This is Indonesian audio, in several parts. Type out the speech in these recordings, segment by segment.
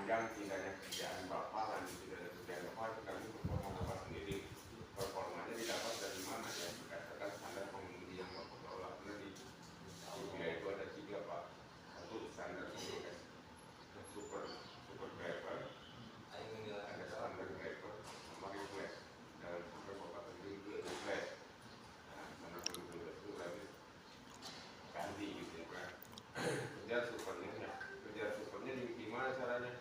memperpanjang tingkatnya kerjaan Bapak dan tidak kerjaan Bapak, kami performa Bapak sendiri. Performanya didapat dari mana ya? Berdasarkan standar pengemudi yang Bapak kelola. Karena di wilayah itu ada 3 Pak. Satu standar pengemudi super driver, ada standar driver sama reflex. Dan sampai Bapak sendiri juga reflex. Nah, karena pengemudi itu lagi ganti gitu ya Pak. Kerja supernya gimana caranya?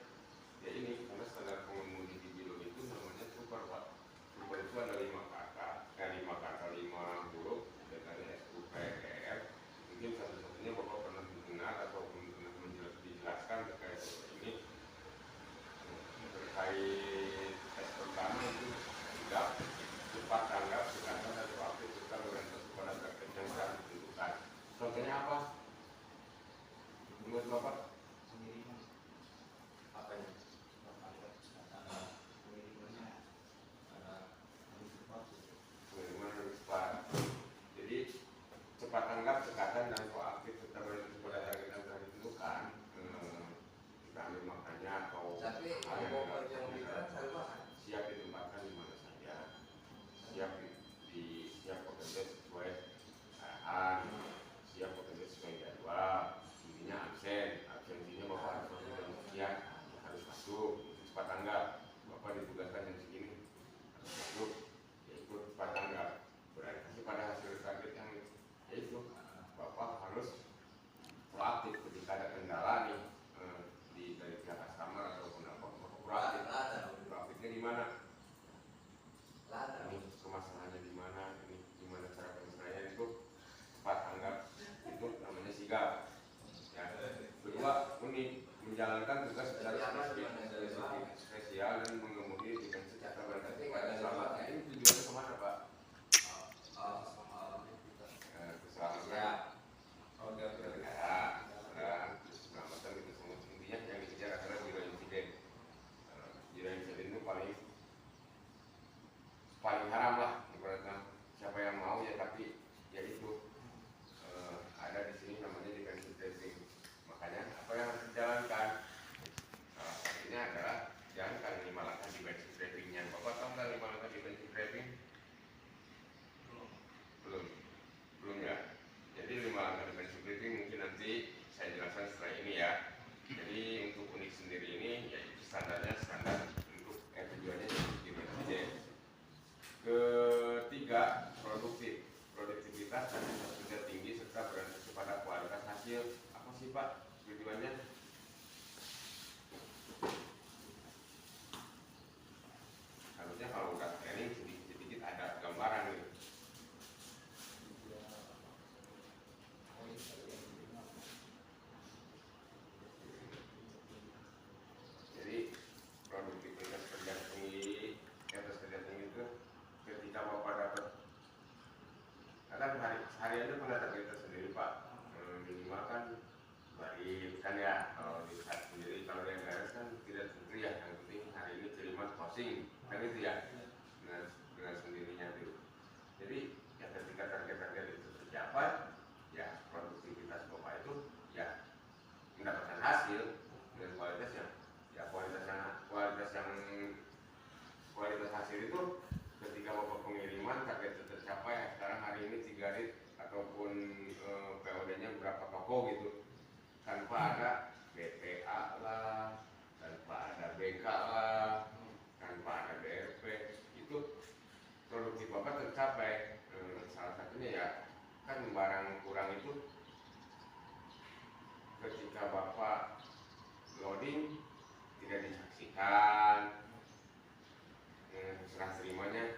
Ya ini, karena standar pengemudi di Biro itu namanya super Pak. Super itu ada 5 kata, 5 huruf, dan ada SUPR. Mungkin satu-satunya Bapak pernah mendengar atau pernah dijelaskan terkait ini. Terkait tes pertama itu sigap, cepat tanggap, sekatan atau aktif serta berorientasi pada target yang telah ditentukan. Contohnya apa? Menurut Bapak? Apanya? Pengiriman lebih cepat. Jadi cepat tanggap, sekatan dan proaktif serta berorientasi pada target yang telah ditentukan. Kita ambil maknanya atau siap ditempatkan di mana saja, siap bekerja sesuai arahan, siap bekerja sesuai jadwal. Intinya absensinya Bapak harus masuk jam sekian, harus masuk. Cepat tanggap, Bapak ditugaskan jam segini harus masuk, yaitu cepat tanggap. Berarti pada hasil target yang yaitu Bapak harus proaktif ketika ada kendala nih dari pihak customer ataupun apa, proaktifnya di mana? Ini permasalahannya di mana? Ini gimana cara penyelesaian itu? Cepat tanggap, itu namanya sigap. Ya. Kedua, unik, menjalankan tugas secara spesial dan mengemudi dengan secara berarti pada selamat. Ini tujuannya kemana Pak? Keselamatan. Keselamatan itu semua intinya yang dikejar adalah zero insiden. Zero insiden itu paling haram lah ibaratnya. Siapa yang mau ya, tapi ya itu ada di sini namanya defensive driving. Makanya apa yang harus dijalankan? Salah satunya adalah jalankan 5 langkah defensive drivingnya. Bapak tahu nggak 5 langkah defensive driving? Belum ya. Jadi 5 langkah defensive driving mungkin nanti saya jelaskan setelah ini ya. Jadi untuk unik sendiri ini yaitu standar untuk tujuannya defensive. Ketiga, produktivitas dan kerja tinggi serta berorientasi pada kualitas hasil. Apa sih Pak tujuannya? Harusnya kalau udah training sedikit-sedikit ada gambaran gitu. Jadi produktivitas kerja tinggi itu ketika Bapak dapat, kan hariannya pernah target sendiri Pak, minimal kan bari kan ya, kalau dilihat sendiri, kalau yang beres kan tidak tentu ya, yang penting hari ini terima closing kan itu ya, dengan sendirinya itu. Jadi ya ketika target-target itu tercapai, ya produktivitas Bapak itu ya mendapatkan hasil dengan kualitas yang kualitas hasil itu ketika Bapak pengiriman target itu tercapai. Sekarang hari ini 3 rit ataupun POD-nya berapa toko gitu, tanpa ada BPA lah, tanpa ada BK lah, tanpa ada BRP, itu produktif Bapak tercapai. Salah satunya ya kan barang kurang itu ketika Bapak loading tidak disaksikan, serah terimanya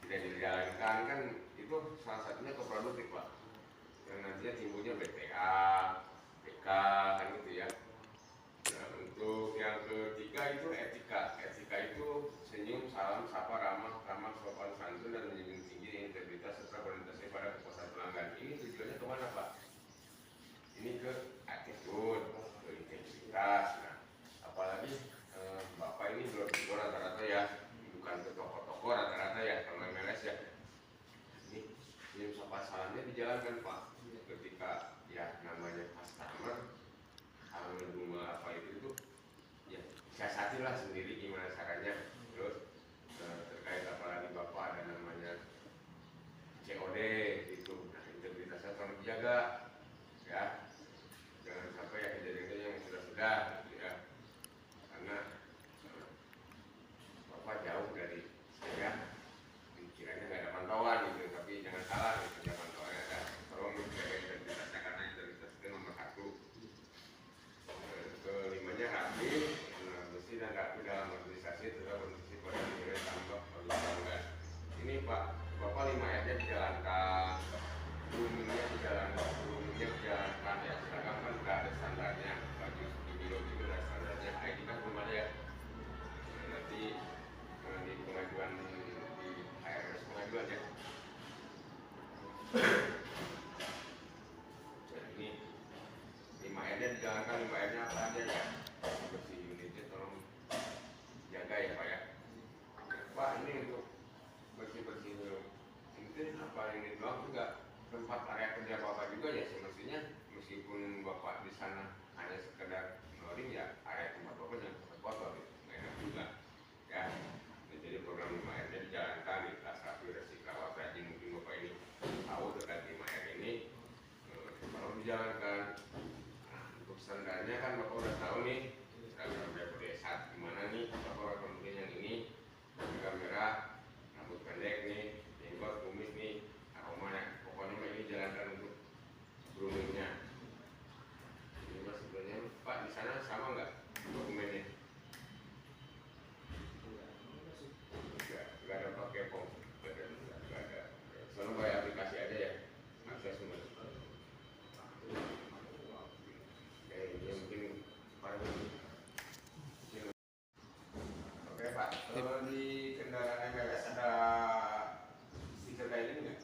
tidak dijalankan, kan itu salah satunya keproduktif Pak, yang nantinya timbulnya BPA, BK kan gitu ya. Nah, untuk yang ketiga itu etika itu senyum, salam, sapa, ramah, sopan santun dan menjunjung tinggi integritas serta berorientasi pada kepuasan pelanggan. Ini tujuannya kemana Pak? Ini ke attitude, ke integritas. Nah, apalagi Bapak ini belum rata-rata ya, bukan ke toko-toko rata-rata ya, kalau MLS ya. Ini sapa salamnya dijalankan Pak. Ketika ya namanya customer, hal apa itu ya lah sendiri gimana caranya. Terus terkait apalagi Bapak ada namanya COD gitu, nah integritasnya tolong dijaga ya, jangan sampai ya kejadian yang sudah gitu ya, karena Bapak jauh dari saya, pikirannya nggak ada pantauan gitu, tapi jangan salah gitu, ya pantauannya ada, tolong menjaga integritasnya karena integritas itu nomor satu. Kelimanya rapi, bersih dan rapi dalam organisasi, tetap kondisi pada nilai tambah bangga. Ini Pak, Bapak 5 ayatnya dijalankan, groomingnya dijalankan ya, sedangkan kan nggak ada standarnya, bagi di biro itu ada standarnya, ID kan belum ada ya. Nanti di pengajuan di HRS pengajuan ya. Nah, ini 5 ayatnya dijalankan, 5 ayatnya apa aja ya? Bersih unitnya tolong jaga ya Pak ya. Pak, ini untuk bersih-bersih dulu. Mungkin apa ini doang juga tempat area kerja Bapak juga ya, semestinya meskipun Bapak di sana hanya sekedar loading ya, area tempat Bapak yang tempat kotor gitu, nggak enak juga ya. Jadi program 5R-nya dijalankan di kelas rapi resika wajib, mungkin Bapak ini tahu terkait 5R ini kalau dijalankan. Nah, untuk standarnya kan Bapak udah tahu nih, standar BPD 1 gimana nih, Bapak mungkin yang ini merah, rambut pendek nih, jenggot, kumis nih, aroma ya, pokoknya ini jalankan untuk groomingnya. Ini Mas sebenarnya Pak di sana sama nggak dokumennya? Nggak ada pakai form, nggak ada. Soalnya pakai aplikasi aja ya, akses semua. Ini mungkin Pak. Oke Pak, kalau di kendaraan MLS ada stiker kayak gini nggak?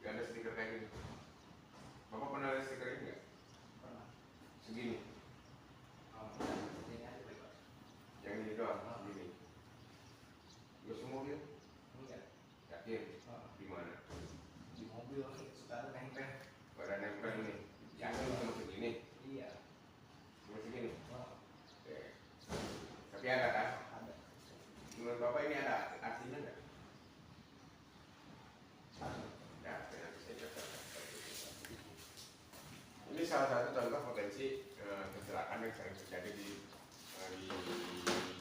Nggak ada stiker kayak gini. Bapak pernah lihat stiker ini nggak? Pernah. Segini. Yang ini doang, segini. Gue semua mobil? Enggak. Yakin? Di mana? Di mobil suka ada nempel. Pada nempel ini. Yakin cuma segini? Iya. Cuma segini? Oh, Oke. Tapi ada kan? ada. Menurut Bapak ini ada artinya nggak? Ada. Ya, nanti saya catat. Ini salah satu contoh potensi kecelakaan yang sering terjadi di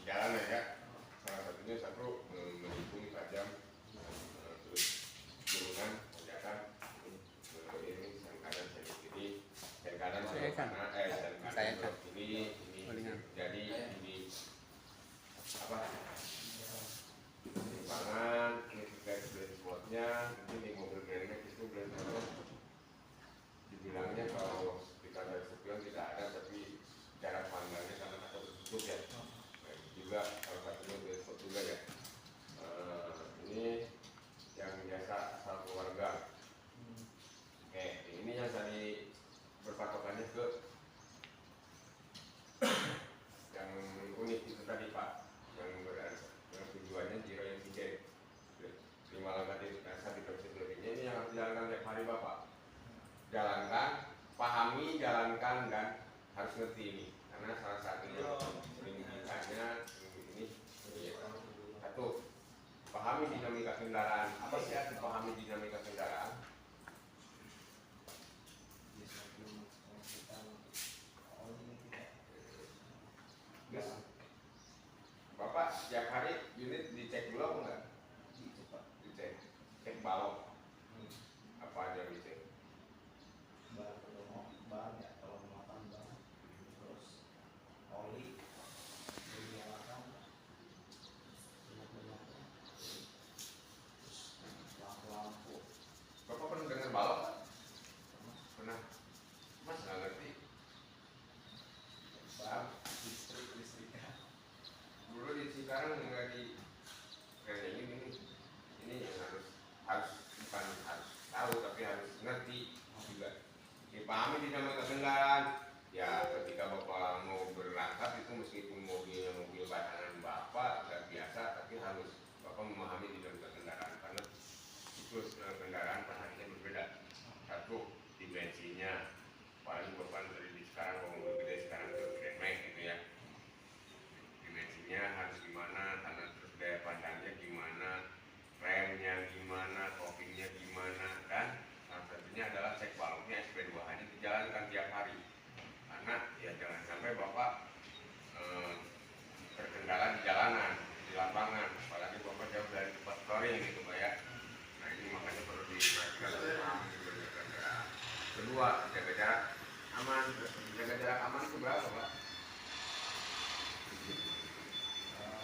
jalan ya. Salah satunya satu menikung tajam, terus turunan, tanjakan, ini sen kanan sen kiri, sen kanan sen kanan, sen kanan belok ini jadi ini apa? Timbangan, ini terkait blind spotnya, ini mobil brandnya itu blind spot. Dibilangnya kalau kita dari sepion tidak ada, tapi jarak pandangnya karena kita tertutup ya. Nah, juga salah satunya blind spot juga ya. Ini yang biasa asal keluarga. Oke, ini yang tadi berpatokannya ke yang unik itu tadi Pak, yang berada yang tujuannya zero incident. 5 langkah dasar di prosedurnya ini yang harus dijalankan tiap hari Bapak. Jalankan, pahami, jalankan, dan harus ngerti ini karena salah satunya sering ditanya ini satu, pahami dinamika kendaraan. Apa sih arti pahami dinamika kendaraan? Yes. Bapak setiap hari unit dicek dulu apa enggak? Dicek, cek balok. Apa aja dicek? Bahan ya, kalau muatan bahan, terus oli, dinyalakan, minyak-minyaknya, terus itu berapa Pak? Eh,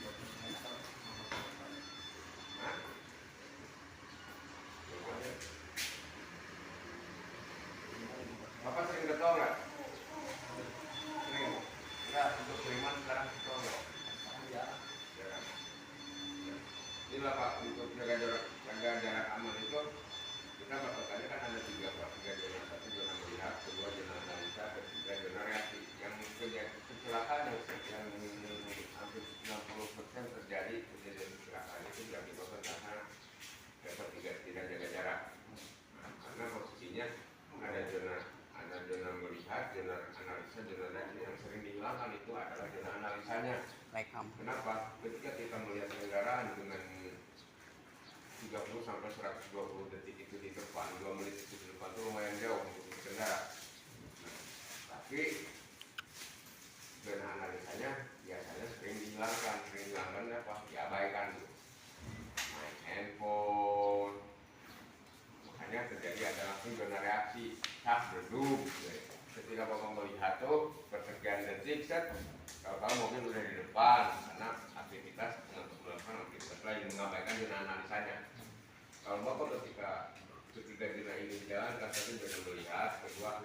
20 meter. Hah? Lumayan. Bapak sering getol nggak? Sering? Enggak, untuk kiriman sekarang getol nggak? Sekarang jarang. Jarang. Inilah Pak, untuk jaga jarak aman itu kita patokannya kan ada 3 Pak. 3 zona, 1 zona melihat, 2 zona analisa, 3 zona reaksi. Yang kecelakaan yang hampir 60% terjadi kejadian kecelakaan itu diakibatkan karena dapat tidak jaga jarak. Nah, karena posisinya ada zona melihat, zona analisa, zona reaksi. Yang sering dihilangkan itu adalah zona analisanya. Kenapa? Ketika kita melihat kendaraan dengan 30 sampai 120 detik itu di depan, 2 menit itu di depan itu lumayan jauh untuk berkendara. Tapi zona analisanya biasanya sering dihilangkan apa? Diabaikan gitu. Main handphone. Makanya terjadi ada langsung zona reaksi, redup. Ketika Bapak melihat tuh persekian detik set, kalau mobil udah di depan karena aktivitas untuk melakukan aktivitas lain mengabaikan zona analisanya. Kalau Bapak ketika zona ini jalan, satu zona melihat, kedua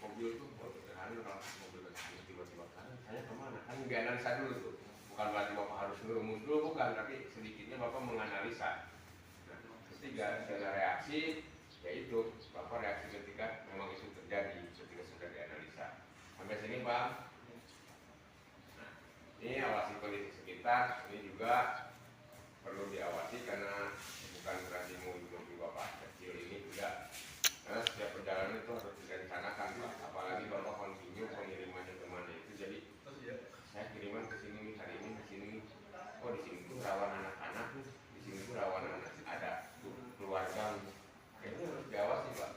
mobil itu berjalan kalau mobil berjalan tiba-tiba kanan, saya kemana? Kan dianalisa dulu tuh. Bukan berarti Bapak harus ngerumus dulu, bukan, tapi sedikitnya Bapak menganalisa. Nah, ketiga zona reaksi, yaitu Bapak reaksi ketika memang itu terjadi, ketika sudah dianalisa. Sampai sini Pak. Nah, ini awasi kondisi sekitar, ini juga perlu diawasi karena bukan berarti mobil Bapak kecil ini tidak. Karena setiap perjalanan itu harus direncanakan Pak. Apalagi Bapak kontinu pengirimannya kemana itu. Jadi saya kiriman ke sini hari ini ke sini. Oh di sini tuh rawan anak-anak, di sini tuh rawan anak ada keluarga. Itu harus diawasi Pak.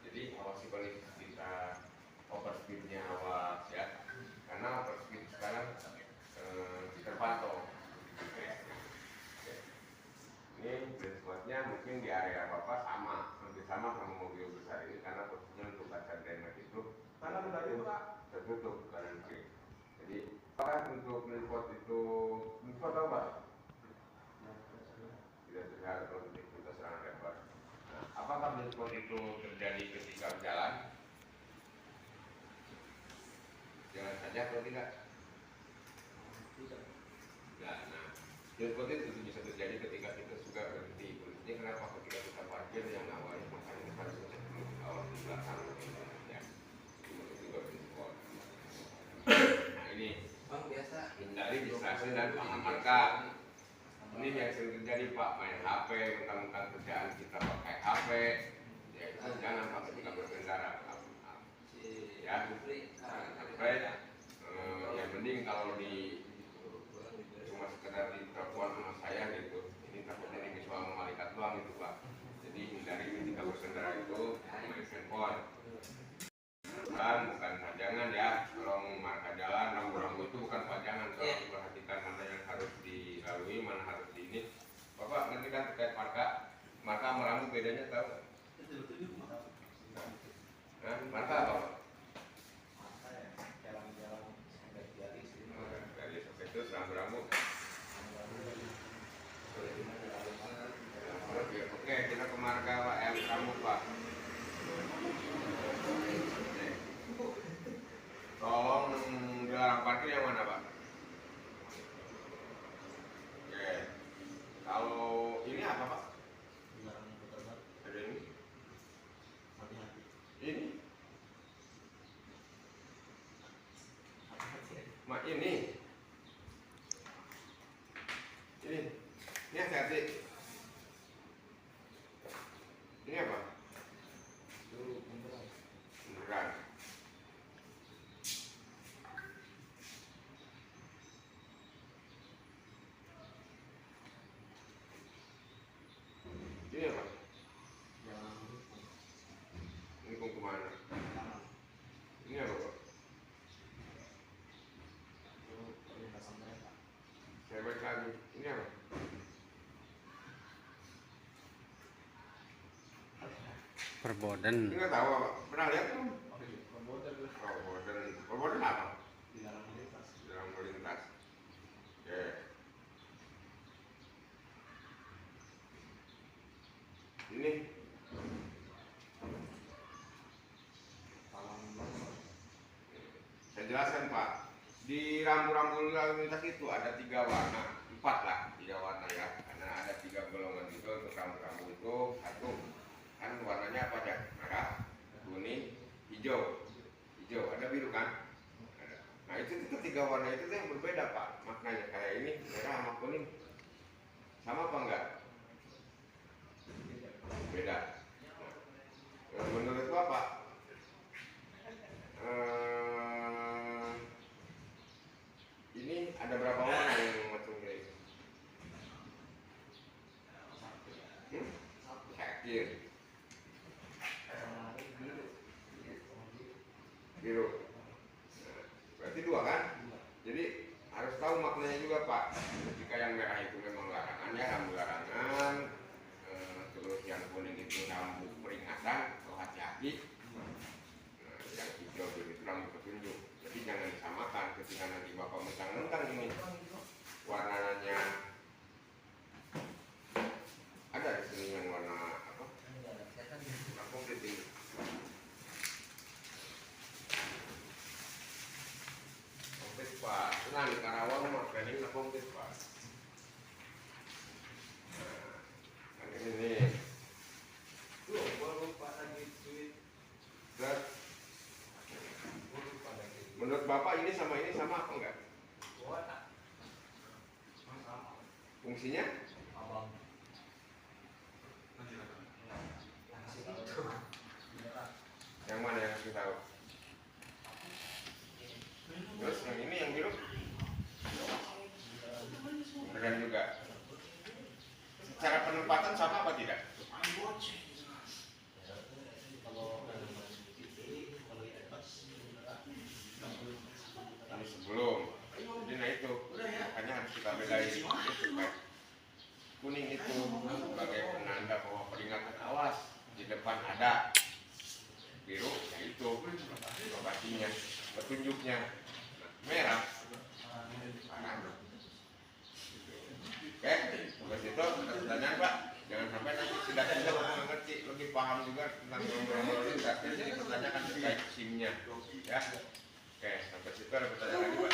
Jadi awasi kondisi sekitar, overspeednya awas ya. Karena overspeed sekarang terpantau. Ini benchmarknya mungkin di area Bapak hampir sama mobil besar ini karena posisinya untuk kaca drainage itu kanan tadi itu Pak tertutup kanan kiri. Jadi apakah untuk meliput itu meliput apa? Tidak terlihat kalau kita serangan lebar. Nah, apakah meliput itu terjadi ketika berjalan? Jalan saja atau tidak? Tidak. Nah, meliput itu bisa terjadi ketika kita sudah berhenti. Ini kenapa ketika kita parkir yang awalnya makanya kita harus cek dulu awal di belakang ya. Itu juga meliput. Nah ini Bang biasa hindari distraksi dan paham marka. Ini yang sering terjadi Pak, main HP, mentang-mentang kerjaan kita pakai HP, ya itu jangan Pak ketika berkendara. Ya, sampai yang mending kalau di cuma sekedar di telepon sama saya gitu, ini takutnya ini visual malaikat doang gitu Pak. Jadi hindari ketika berkendara itu main handphone. Bukan pajangan ya, tolong marka jalan, rambu-rambu itu bukan pajangan, tolong diperhatikan mana yang harus dilalui, mana harus di ini. Bapak ngerti kan terkait marka sama rambu bedanya tahu nggak? Nah, marka apa Pak? jalan-jalan sampai garis ini. Dari sampai itu rambu-rambu. Oke, kita ke marka Pak, rambu Pak. Tolong dilarang parkir yang mana Pak? Oke. Kalau ini apa Pak? Dilarang putar balik. Ada ini? Perboden. Enggak tahu apa. Pernah lihat belum? Komputer Perboden. Perboden apa? di dalam melintas. Dalam melintas. Oke. Ini Talang longsor. saya jelaskan Pak. Di rambu-rambu lalu lintas itu ada 3 warna, 4 lah, 3 warna ya. Karena ada 3 golongan itu untuk rambu-rambu itu. Satu kan warnanya apa aja? Merah, kuning, hijau. Hijau, ada biru kan? Ada. Nah itu 3 warna itu tuh yang berbeda Pak. Maknanya kayak ini merah sama kuning. Sama apa enggak? Beda. Nah, menurut Bapak, ini ada berapa warna yang masuk ini? Yakin? Biru. Nah, berarti 2 kan? Jadi harus tahu maknanya juga Pak. Ketika yang merah itu memang larangan ya, rambu larangan. Terus yang kuning itu rambu peringatan atau hati-hati. Nah, yang hijau itu rambu petunjuk. Jadi jangan disamakan ketika nanti Bapak mentang-mentang ini warnanya ada di sini yang warna apa? Warna komplit ini. Komplit Pak. Tenang di Karawang mah planning komplit Pak. Nah, ini nih. Tuh, gua lupa lagi tweet. Terus, Gua lupa lagi. menurut Bapak ini sama apa enggak? Gua tak. Sama. Fungsinya? Abang. Ngasih tahu. Yang mana yang harus tahu? Terus yang ini yang biru? Keren juga. Secara penempatan sama apa tidak? Ini sebelum. Jadi nah itu makanya harus kita bedain. Kuning itu sebagai penanda bahwa peringatan awas di depan ada. Biru ya itu lokasinya, petunjuknya. Merah parah. Oke, sampai situ ada pertanyaan Pak. Jangan sampai nanti tidak mengerti, lebih paham juga tentang nomor lintas. Jadi dipertanyakan terkait SIM-nya, ya. Oke, sampai situ ada pertanyaan lagi Pak.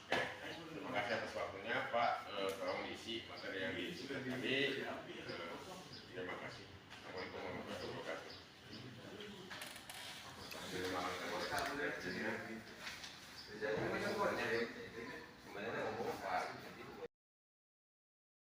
Oke, terima kasih atas waktunya Pak. Tolong diisi materi yang diisi tadi.